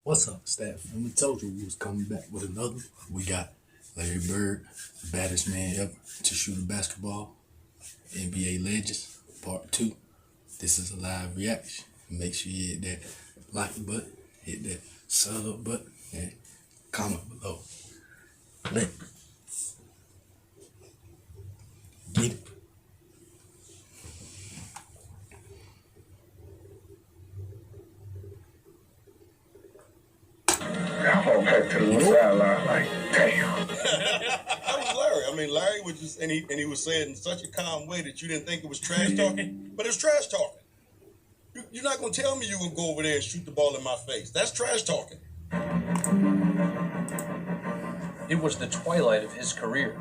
What's up, staff? And we told you we was coming back with another one. We got Larry Bird, the baddest man ever to shoot a basketball, NBA Legends, Part 2. This is a live reaction. Make sure you hit that like button, hit that sub button, and comment below. Let get it. I'm gonna head to the sideline like, damn. That was Larry. I mean, Larry was just, and he was saying in such a calm way that you didn't think it was trash talking, but it's trash talking. You're not gonna tell me you're gonna go over there and shoot the ball in my face. That's trash talking. It was the twilight of his career.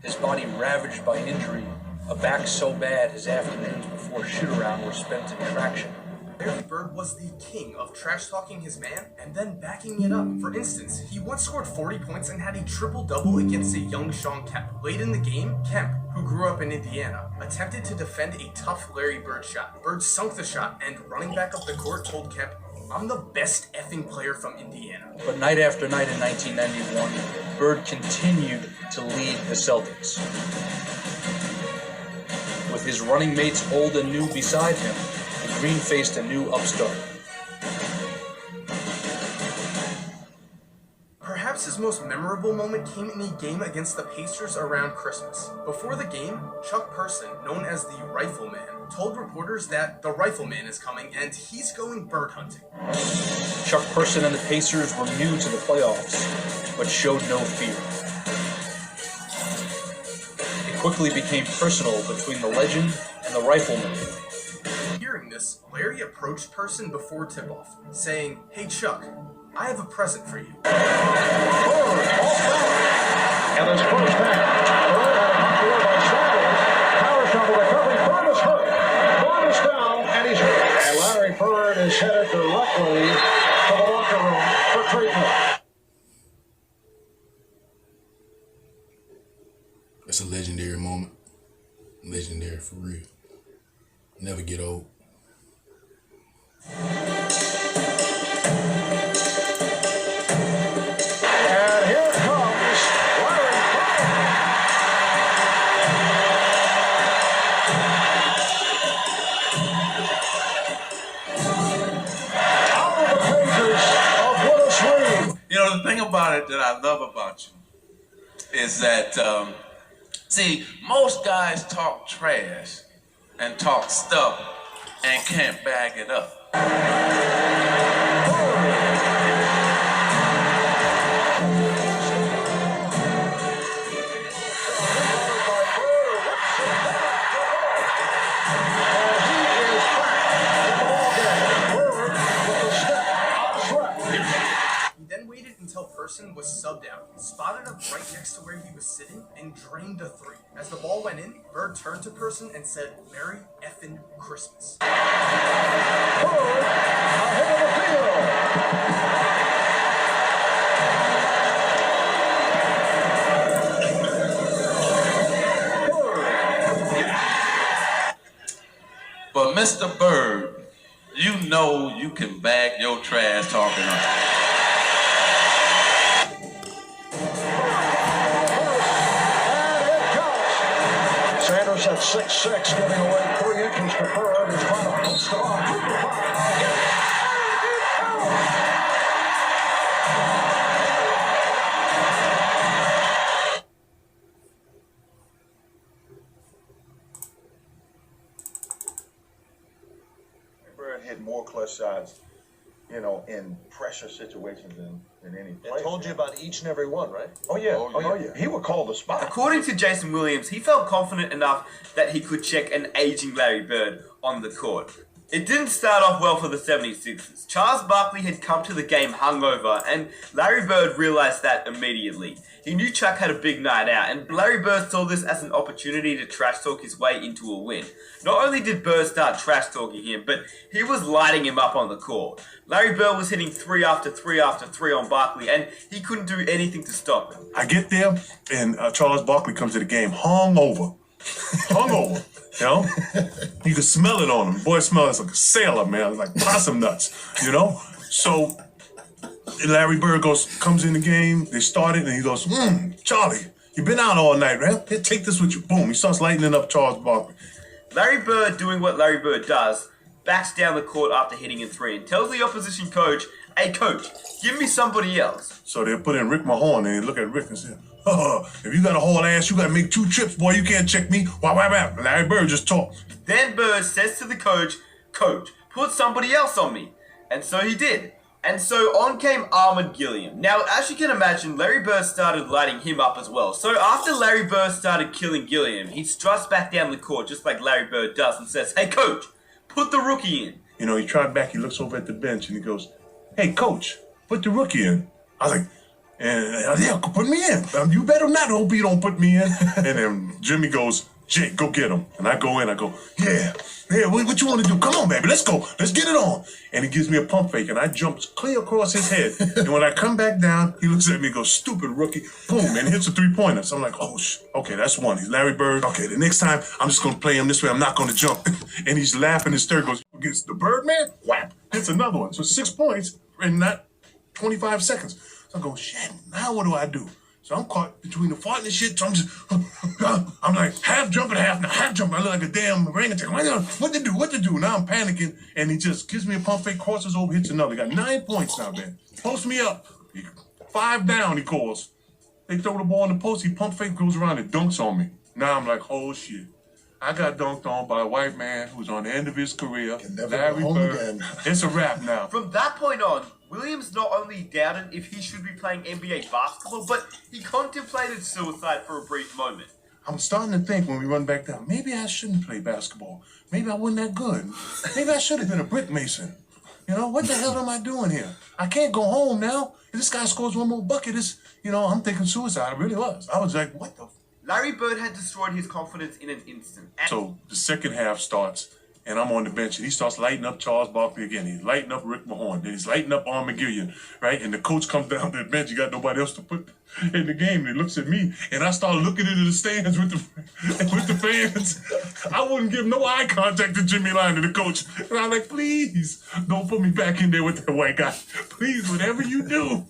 His body ravaged by injury, a back so bad his afternoons before shoot-around were spent in traction. Larry Bird was the king of trash-talking his man and then backing it up. For instance, he once scored 40 points and had a triple-double against a young Sean Kemp. Late in the game, Kemp, who grew up in Indiana, attempted to defend a tough Larry Bird shot. Bird sunk the shot and, running back up the court, told Kemp, "I'm the best effing player from Indiana." But night after night in 1991, Bird continued to lead the Celtics. With his running mates old and new beside him, the Green faced a new upstart. Perhaps his most memorable moment came in a game against the Pacers around Christmas. Before the game, Chuck Person, known as the Rifleman, told reporters that the Rifleman is coming and he's going bird hunting. Chuck Person and the Pacers were new to the playoffs, but showed no fear. It quickly became personal between the legend and the Rifleman. Hearing this, Larry approached Person before tip-off, saying, "Hey Chuck, I have a present for you." And his first down. Bird had a knocked away by Sanders. Power shot to recovery. Bird is hurt. Bird is down, and he's hurt. And Larry Bird is headed directly to the locker room for treatment. That's a legendary moment. Legendary for real. Never get old. And here comes Larry Bird. Out of the pages of Willis Reed. You know, the thing about it that I love about you is that, see, most guys talk trash and talk stuff and can't back it up. Until Person was subbed out, spotted up right next to where he was sitting, and drained a three. As the ball went in, Bird turned to Person and said, "Merry effing Christmas." Bird ahead of the field. But Mr. Bird, you know you can back your trash talking up. Sanders at 6'6", giving away 3 inches to Bird. He's trying to post the ball. Bird hit more clutch shots, you know, in pressure situations than any player. I told you about each and every one, right? Oh yeah. He would call the spot. According to Jason Williams, he felt confident enough that he could check an aging Larry Bird on the court. It didn't start off well for the 76ers. Charles Barkley had come to the game hungover, and Larry Bird realized that immediately. He knew Chuck had a big night out, and Larry Bird saw this as an opportunity to trash talk his way into a win. Not only did Bird start trash talking him, but he was lighting him up on the court. Larry Bird was hitting 3 after 3 after 3 on Barkley, and he couldn't do anything to stop him. I get there, and Charles Barkley comes to the game hungover. hungover. You know, you could smell it on him. Boy smells like a sailor, man. It's like possum nuts. You know, so Larry Bird comes in the game. They started, and he goes, Charlie, you've been out all night, right? Here, take this with you. Boom. He starts lightening up Charles Barkley. Larry Bird, doing what Larry Bird does, backs down the court after hitting in three and tells the opposition coach, hey, coach, give me somebody else. So they put in Rick Mahorn, and they look at Rick and say, if you got a whole ass, you got to make 2 trips, boy. You can't check me. Why? Larry Bird just talks. Then Bird says to the coach, coach, put somebody else on me. And so he did. And so on came Armand Gilliam. Now, as you can imagine, Larry Bird started lighting him up as well. So after Larry Bird started killing Gilliam, he struts back down the court just like Larry Bird does and says, hey, coach, put the rookie in. You know, he tried back. He looks over at the bench, and he goes, hey, coach, put the rookie in. I was like, yeah, put me in. You better not hope he don't put me in. And then Jimmy goes, Jake, go get him. And I go in, I go, yeah, what you want to do? Come on, baby, let's go. Let's get it on. And he gives me a pump fake, and I jump clear across his head. And when I come back down, he looks at me and goes, stupid rookie. Boom, and hits a 3-pointer. So I'm like, oh, okay, that's one. He's Larry Bird. Okay, the next time, I'm just going to play him this way. I'm not going to jump. And he's laughing. His third goes, gets the Birdman, whap, hits another one. So 6 points in not 25 seconds. So I go, shit, now what do I do? So I'm caught between the fart and the shit. So I'm just, I'm like half jumping, half jumping. I look like a damn orangutan. What to do? Now I'm panicking. And he just gives me a pump fake, crosses over, hits another. Got 9 points now, man. Post me up. 5 down, he calls. They throw the ball in the post. He pump fake, goes around and dunks on me. Now I'm like, oh shit. I got dunked on by a white man who's on the end of his career. Larry Bird. It's a wrap now. From that point on, Williams not only doubted if he should be playing NBA basketball, but he contemplated suicide for a brief moment. I'm starting to think when we run back down, maybe I shouldn't play basketball. Maybe I wasn't that good. Maybe I should have been a brick mason. You know, what the hell am I doing here? I can't go home now. If this guy scores one more bucket, I'm thinking suicide. I really was. I was like, what the? Larry Bird had destroyed his confidence in an instant. So the second half starts, and I'm on the bench, and he starts lighting up Charles Barkley again. He's lighting up Rick Mahorn. Then he's lighting up Armand Gilliam, right? And the coach comes down to the bench. You got nobody else to put in the game. And he looks at me, and I start looking into the stands with the fans. I wouldn't give no eye contact to Jimmy Line, to the coach. And I'm like, please, don't put me back in there with that white guy. Please, whatever you do.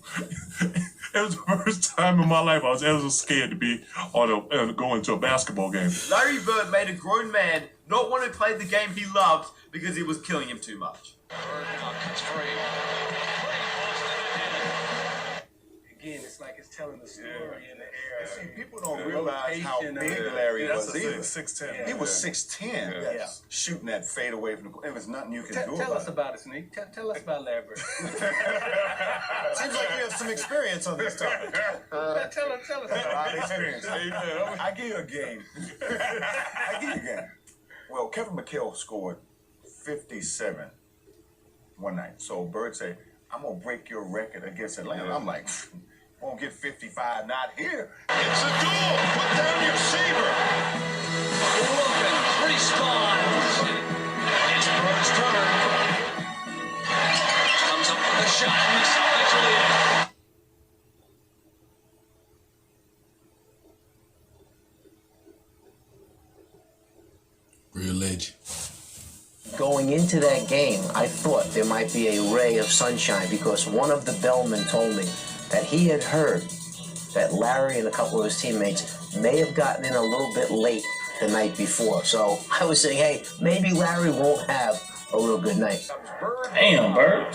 It was the first time in my life I was ever scared to be go into a basketball game. Larry Bird made a grown man not want to play the game he loved because it was killing him too much. Again, it's like it's telling the story in the air. See, people don't realize how big Larry was. He was 6'10". He was 6'10", shooting that fade away from the court. There's nothing you can do Tell about us about it, Sneak. Tell us about Larry Bird. Seems like we have some experience on this topic. Tell us about it. Experience. I give you a game. Well, Kevin McHale scored 57 one night. So Bird said, I'm going to break your record against Atlanta. I'm like, won't get 55, not here. It's a duel. Put down your saber. Logan responds. It's Bird's turn. Comes up with a shot and the Celtics lead. Real legend. Going into that game, I thought there might be a ray of sunshine because one of the bellmen told me that he had heard that Larry and a couple of his teammates may have gotten in a little bit late the night before. So I was saying, hey, maybe Larry won't have a real good night. Damn, Bird.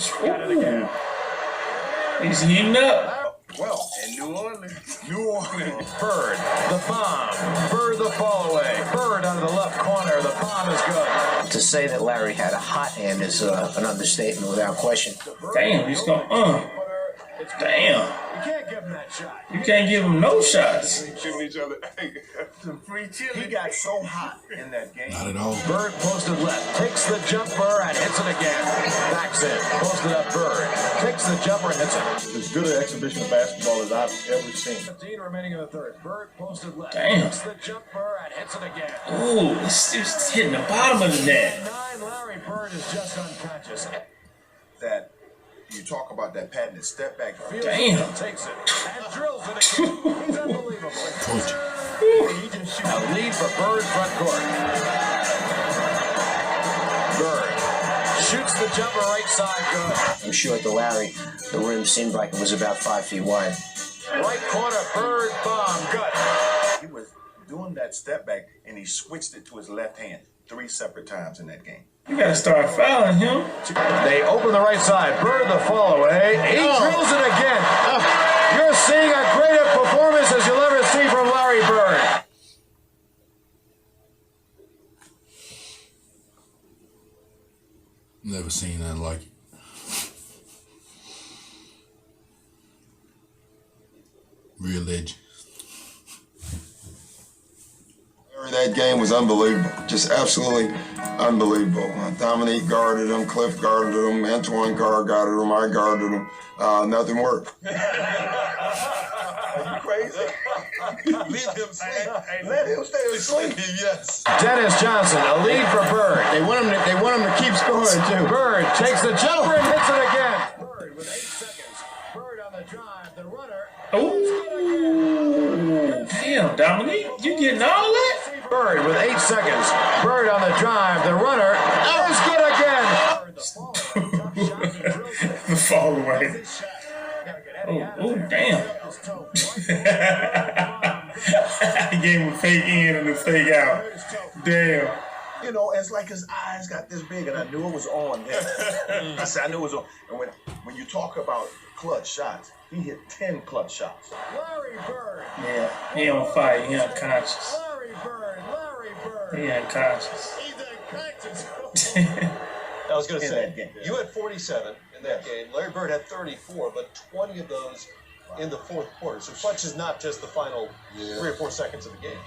He's heating up. Well, In New Orleans. Bird, the bomb. Bird, the fall away. Bird out of the left corner. The bomb is good. To say that Larry had a hot hand is an understatement without question. Damn, he's going, Damn. You can't give him that shot. You can't give him no shots. shooting each other. Some free chili. He got so hot in that game. Not at all. Bird posted left, takes the jumper and hits it again. Backs in, posted up Bird, takes the jumper and hits it. As good an exhibition of basketball as I've ever seen. 15 remaining in the third. Bird posted left, Damn. takes the jumper and hits it again. Ooh, it's hitting the bottom of the net. 9, Larry Bird is just unconscious. That you talk about that patented step back. Fields Damn. takes it and drills it again. He's unbelievable. Coach. A lead for Bird front court. Bird shoots the jumper right side, good. I'm sure to Larry, the rim seemed like it was about 5 feet wide. Right corner, Bird bomb, good. He was doing that step back, and he switched it to his left hand 3 separate times in that game. You gotta start fouling him. They open the right side. Bird the fall away. He drills it again. You're seeing a greater performance as you'll ever see from Larry Bird. Never seen nothing like it. Real legend. That game was unbelievable, just absolutely unbelievable. Dominique guarded him, Cliff guarded him, Antoine guarded him, I guarded him. Nothing worked. Are you crazy? Leave him sleep. Let him stay asleep. Yes. Dennis Johnson, a lead for Bird. They want him to keep scoring too. Bird takes the jumper and hits it again. Bird with 8 seconds. Bird on the drive. The runner. Ooh, damn, Dominique, you getting all that? Bird with 8 seconds. Bird on the drive. The runner is good again. The fall away. Oh, damn. He gave him a fake in and a fake out. Damn. You know, it's like his eyes got this big, and I knew it was on there. I said, I knew it was on. And when you talk about clutch shots, he hit 10 clutch shots. Larry Bird. Yeah, he on fire. He unconscious. Larry Bird. He unconscious. I was going to In say, that game. you had 47 in that game. Larry Bird had 34, but 20 of those in the fourth quarter. So clutch is not just the final 3 or 4 seconds of the game.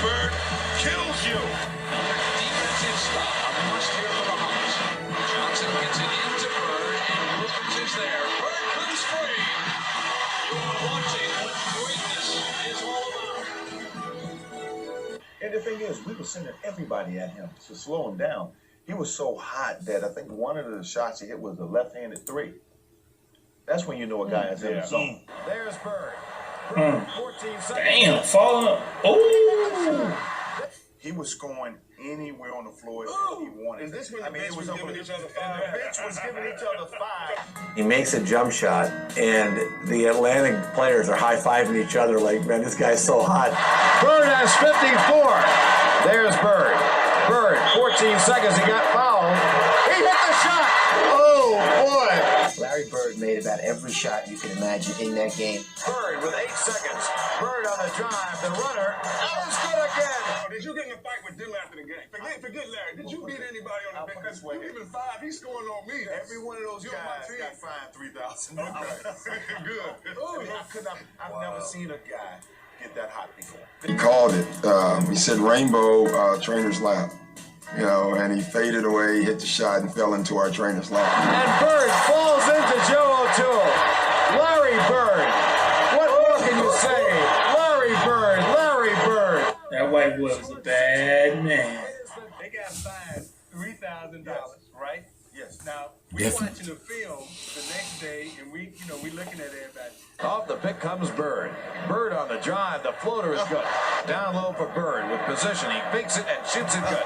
Bird kills you. Defensive stop. Must here for the Hawks. Johnson gets it into Bird, and Wilkins is there. Bird comes free. You are watching what greatness is all about. And the thing is, we were sending everybody at him to slow him down. He was so hot that I think one of the shots he hit was a left-handed 3. That's when you know a guy is in the zone. There's Bird. 14 seconds. Damn, falling up. Oh. He was scoring anywhere on the floor that he wanted. Is this when I mean, it was giving each other and the bench was giving each other 5. He makes a jump shot, and the Atlantic players are high-fiving each other like, man, this guy's so hot. Bird has 54. There's Bird. Bird, 14 seconds. He got fouled. He hit the shot. Oh, boy. Larry Bird made about every shot you could imagine in that game. Bird with 8 seconds. Bird on the drive. The runner is good again. Did you get in a fight with them after the game? Forget Larry. Did you beat anybody on the bench? Because you even 5, he's scoring on me. Every one of those guys got fined $3,000. Good. I've never seen a guy get that hot before. He called it. He said rainbow trainer's lap. You know, and he faded away, hit the shot, and fell into our trainer's lap. And Bird falls into Joe O'Toole. Larry Bird. What more can you say? Larry Bird. Larry Bird. That white boy was a bad man. They got fined $3,000, right? Yes. Now, we Definitely. watching the film the next day, and we looking at everybody. Off the pick comes Bird. Bird on the drive. The floater is good. Down low for Bird with position. He fakes it and shoots it good.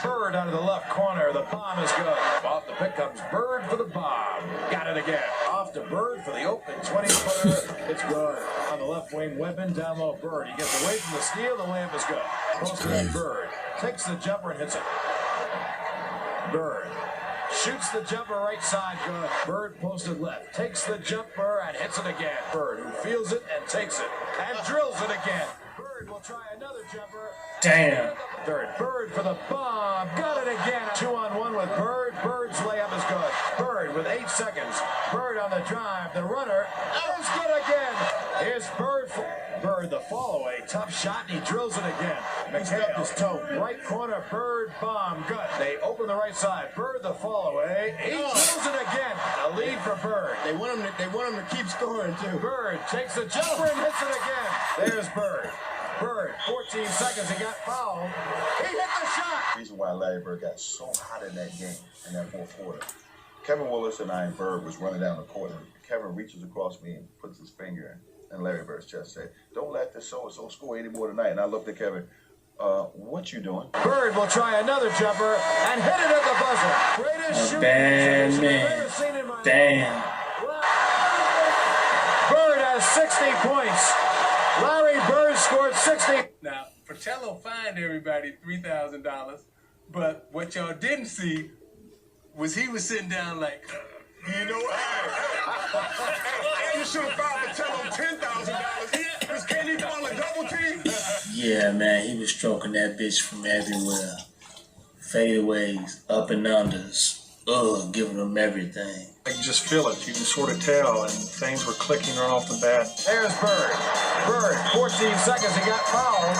Bird out of the left corner. The bomb is good. Off the pick comes Bird for the bomb. Got it again. Off to Bird for the open 20-footer. It's good. On the left wing, Weapon. Down low, Bird. He gets away from the steal. The layup is good. Posted on Bird. Takes the jumper and hits it. Bird. Shoots the jumper right side, good. Bird posted left. Takes the jumper and hits it again. Bird who feels it and takes it. And drills it again. Bird will try another jumper. Damn. Third. Bird for the bomb. Got it again. 2-on-1 with Bird. Bird's layup is good. Bird with 8 seconds. Bird on the drive. The runner is good again. Here's Bird. Bird the fall away. Tough shot and he drills it again. McHale his toe. Right corner. Bird bomb. Good. They open the right side. Bird the fall away. He drills it again. A lead for Bird. They want him to keep scoring too. Bird takes the jumper and hits it again. There's Bird. Bird, 14 seconds, he got fouled. He hit the shot. The reason why Larry Bird got so hot in that game, in that fourth quarter. Kevin Willis and I and Bird was running down the court, and Kevin reaches across me and puts his finger And Larry Bird's chest said, "Don't let this so-and-so score any more tonight." And I looked at Kevin, what you doing? Bird will try another jumper and hit it at the buzzer. Greatest shooting Bad you've man. ever seen in my Damn. Bird has 60 points. Larry Bird scored 60. Now, Fratello fined everybody $3,000, but what y'all didn't see was he was sitting down like, You know, you should have filed Fratello $10,000 because can't he call a double team? Yeah, man, he was stroking that bitch from everywhere. Fadeaways, up and unders. Giving them everything. You just feel it. You can sort of tell, and things were clicking right off the bat. There's Bird. Bird, 14 seconds, he got fouled.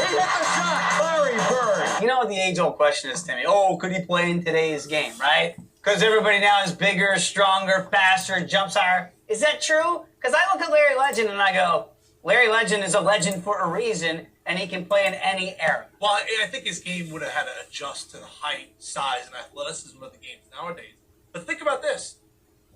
He hit the shot. Larry Bird. You know what the age-old question is, Timmy? Oh, could he play in today's game, right? Because everybody now is bigger, stronger, faster, jumps higher. Is that true? Because I look at Larry Legend and I go, Larry Legend is a legend for a reason, and he can play in any era. Well, I think his game would have had to adjust to the height, size, and athleticism of the games nowadays. But think about this.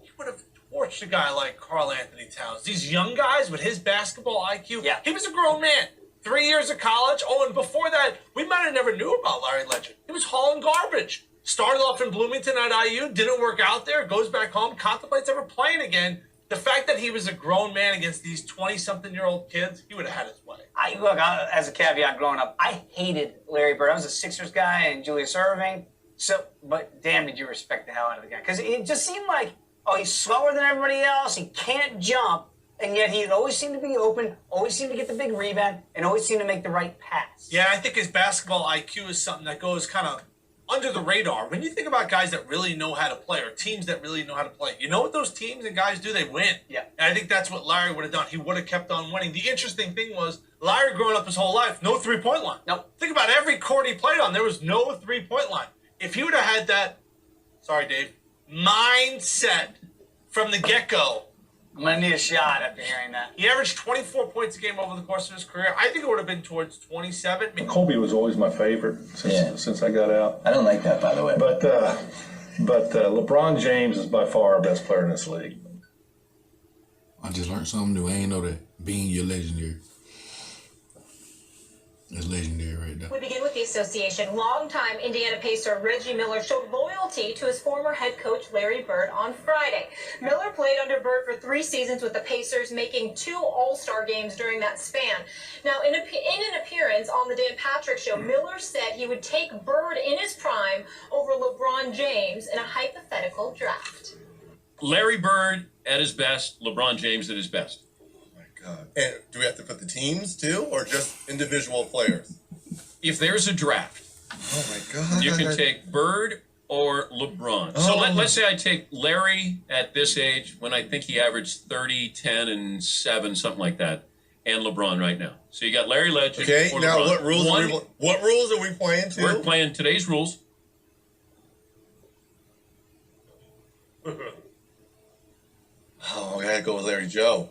He would have torched a guy like Karl Anthony Towns. These young guys with his basketball IQ. Yeah. He was a grown man. 3 years of college. Oh, and before that, we might have never knew about Larry Legend. He was hauling garbage. Started off in Bloomington at IU, didn't work out there, goes back home, contemplates ever playing again. The fact that he was a grown man against these 20-something-year-old kids, he would have had his way. As a caveat growing up, I hated Larry Bird. I was a Sixers guy and Julius Erving. But damn, did you respect the hell out of the guy. Because it just seemed like, he's slower than everybody else. He can't jump. And yet he'd always seem to be open, always seem to get the big rebound, and always seem to make the right pass. Yeah, I think his basketball IQ is something that goes kind of under the radar. When you think about guys that really know how to play or teams that really know how to play, you know what those teams and guys do? They win. Yeah. And I think that's what Larry would have done. He would have kept on winning. The interesting thing was Larry growing up his whole life, no three-point line. Nope. Think about every court he played on, there was no three-point line. If he would have had that, sorry, Dave, mindset from the get-go, I'm going to need a shot after hearing that. He averaged 24 points a game over the course of his career. I think it would have been towards 27. Kobe was always my favorite since I got out. I don't like that, by the way. But LeBron James is by far our best player in this league. I just learned something new. I ain't know that being your legendary. That's legendary right there. We begin with the association. Longtime Indiana Pacer Reggie Miller showed loyalty to his former head coach Larry Bird on Friday. Miller played under Bird for 3 seasons with the Pacers, making 2 All-Star games during that span. Now, in an appearance on the Dan Patrick Show, Miller said he would take Bird in his prime over LeBron James in a hypothetical draft. Larry Bird at his best, LeBron James at his best. God. And do we have to put the teams too, or just individual players? If there's a draft, oh my God, you can take Bird or LeBron. So let's say I take Larry at this age, when I think he averaged 30, 10, and 7, something like that, and LeBron right now. So you got Larry Legend. Okay, or now LeBron. what rules are we playing to? We're playing today's rules. Oh, I gotta go with Larry Joe.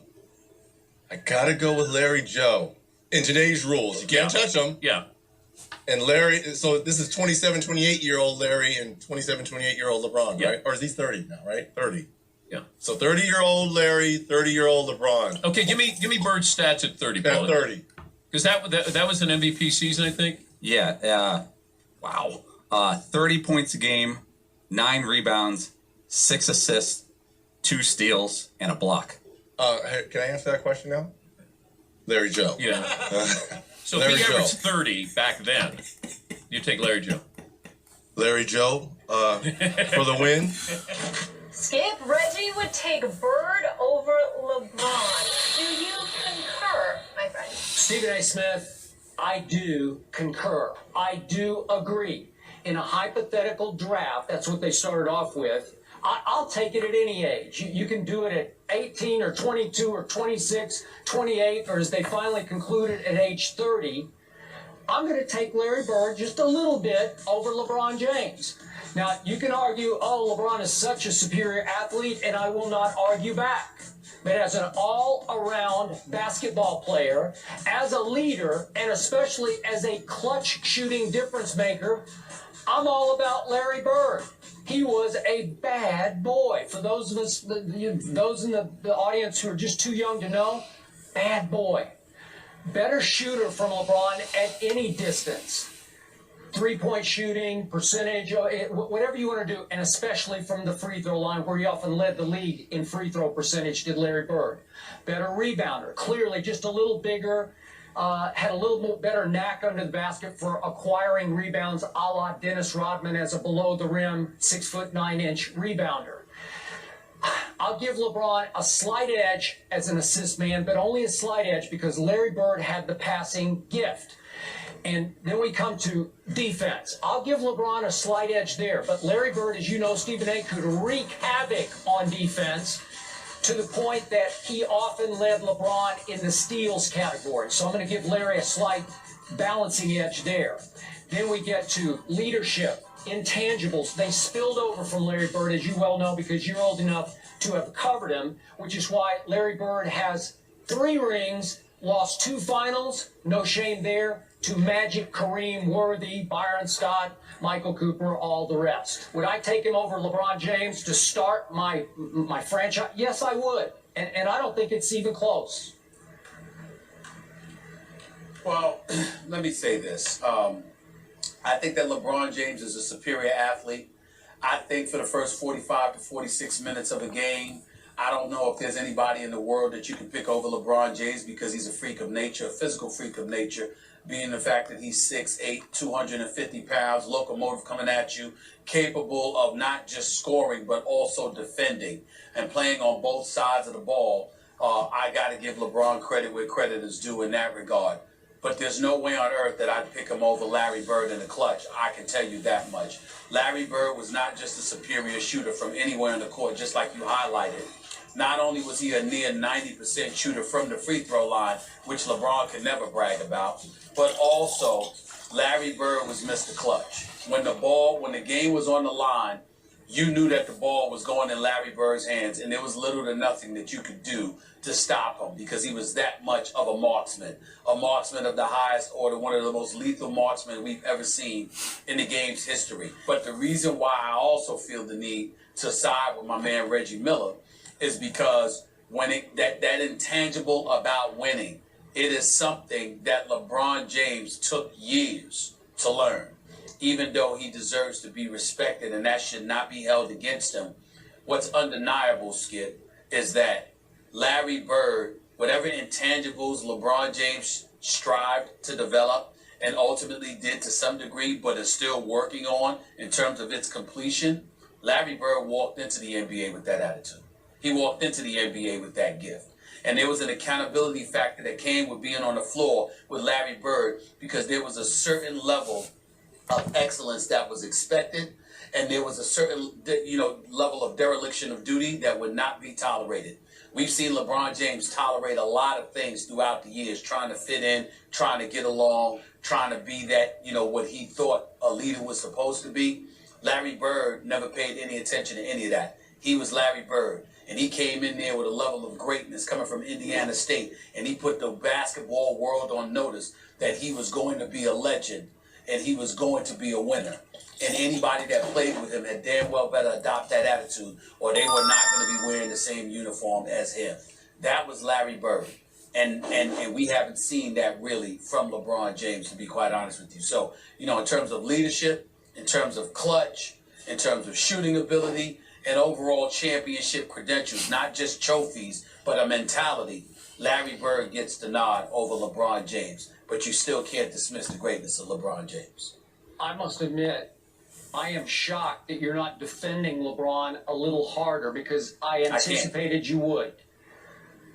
I gotta go with Larry Joe. In today's rules, you can't touch him. Yeah. And Larry, so this is 27, 28-year-old Larry and 27, 28-year-old LeBron, right? Or is he 30 now, right? 30. Yeah. So 30-year-old Larry, 30-year-old LeBron. Okay, give me Bird's stats at 30. At 30. Because that was an MVP season, I think. Yeah. Wow. 30 points a game, 9 rebounds, 6 assists, 2 steals, and a block. Hey, can I answer that question now? Larry Joe. Yeah. So Larry if he averaged Joe. 30 back then, you take Larry Joe. Larry Joe for the win. Skip, Reggie would take Bird over LeBron. Do you concur, my friend? Stephen A. Smith, I do concur. I do agree. In a hypothetical draft, that's what they started off with, I'll take it at any age. You can do it at 18 or 22 or 26, 28, or as they finally concluded at age 30. I'm going to take Larry Bird just a little bit over LeBron James. Now, you can argue, LeBron is such a superior athlete, and I will not argue back. But as an all-around basketball player, as a leader, and especially as a clutch shooting difference maker, I'm all about Larry Bird. He was a bad boy. For those of us, those in the audience who are just too young to know, bad boy. Better shooter from LeBron at any distance. Three-point shooting, percentage, whatever you want to do, and especially from the free throw line where he often led the league in free throw percentage, did Larry Bird. Better rebounder, clearly just a little bigger, had a little more better knack under the basket for acquiring rebounds a la Dennis Rodman as a below-the-rim 6'9" rebounder. I'll give LeBron a slight edge as an assist man, but only a slight edge because Larry Bird had the passing gift. And then we come to defense. I'll give LeBron a slight edge there, but Larry Bird, as you know, Stephen A. could wreak havoc on defense to the point that he often led LeBron in the steals category. So I'm going to give Larry a slight balancing edge there. Then we get to leadership, intangibles. They spilled over from Larry Bird, as you well know, because you're old enough to have covered him, which is why Larry Bird has 3 rings, lost 2 finals, no shame there, to Magic, Kareem, Worthy, Byron Scott, Michael Cooper, all the rest. Would I take him over LeBron James to start my franchise? Yes, I would. And I don't think it's even close. Well, let me say this. I think that LeBron James is a superior athlete. I think for the first 45 to 46 minutes of a game, I don't know if there's anybody in the world that you can pick over LeBron James because he's a freak of nature, a physical freak of nature, being the fact that he's 6'8", 250 pounds, locomotive coming at you, capable of not just scoring but also defending and playing on both sides of the ball. I got to give LeBron credit where credit is due in that regard. But there's no way on earth that I'd pick him over Larry Bird in the clutch. I can tell you that much. Larry Bird was not just a superior shooter from anywhere in the court, just like you highlighted. Not only was he a near 90% shooter from the free throw line, which LeBron could never brag about, but also Larry Bird was Mr. Clutch. When the game was on the line, you knew that the ball was going in Larry Bird's hands, and there was little to nothing that you could do to stop him because he was that much of a marksman of the highest order, one of the most lethal marksmen we've ever seen in the game's history. But the reason why I also feel the need to side with my man Reggie Miller is because when that intangible about winning, it is something that LeBron James took years to learn. Even though he deserves to be respected and that should not be held against him, what's undeniable, Skip, is that Larry Bird, whatever intangibles LeBron James strived to develop and ultimately did to some degree, but is still working on in terms of its completion, Larry Bird walked into the NBA with that attitude. He walked into the NBA with that gift. And there was an accountability factor that came with being on the floor with Larry Bird because there was a certain level of excellence that was expected, and there was a certain level of dereliction of duty that would not be tolerated. We've seen LeBron James tolerate a lot of things throughout the years, trying to fit in, trying to get along, trying to be that, what he thought a leader was supposed to be. Larry Bird never paid any attention to any of that. He was Larry Bird, and he came in there with a level of greatness coming from Indiana State, and he put the basketball world on notice that he was going to be a legend and he was going to be a winner. And anybody that played with him had damn well better adopt that attitude or they were not going to be wearing the same uniform as him. That was Larry Bird. And we haven't seen that really from LeBron James, to be quite honest with you. So, in terms of leadership, in terms of clutch, in terms of shooting ability, and overall championship credentials, not just trophies, but a mentality, Larry Bird gets the nod over LeBron James. But you still can't dismiss the greatness of LeBron James. I must admit, I am shocked that you're not defending LeBron a little harder because I anticipated you would.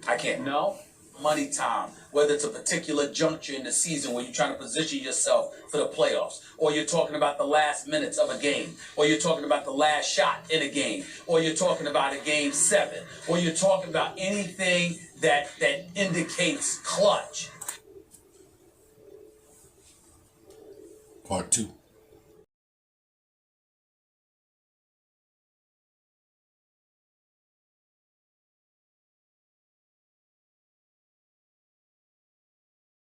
I can't. No? Money time, whether it's a particular juncture in the season where you're trying to position yourself for the playoffs, or you're talking about the last minutes of a game, or you're talking about the last shot in a game, or you're talking about a game 7, or you're talking about anything that indicates clutch. Part 2.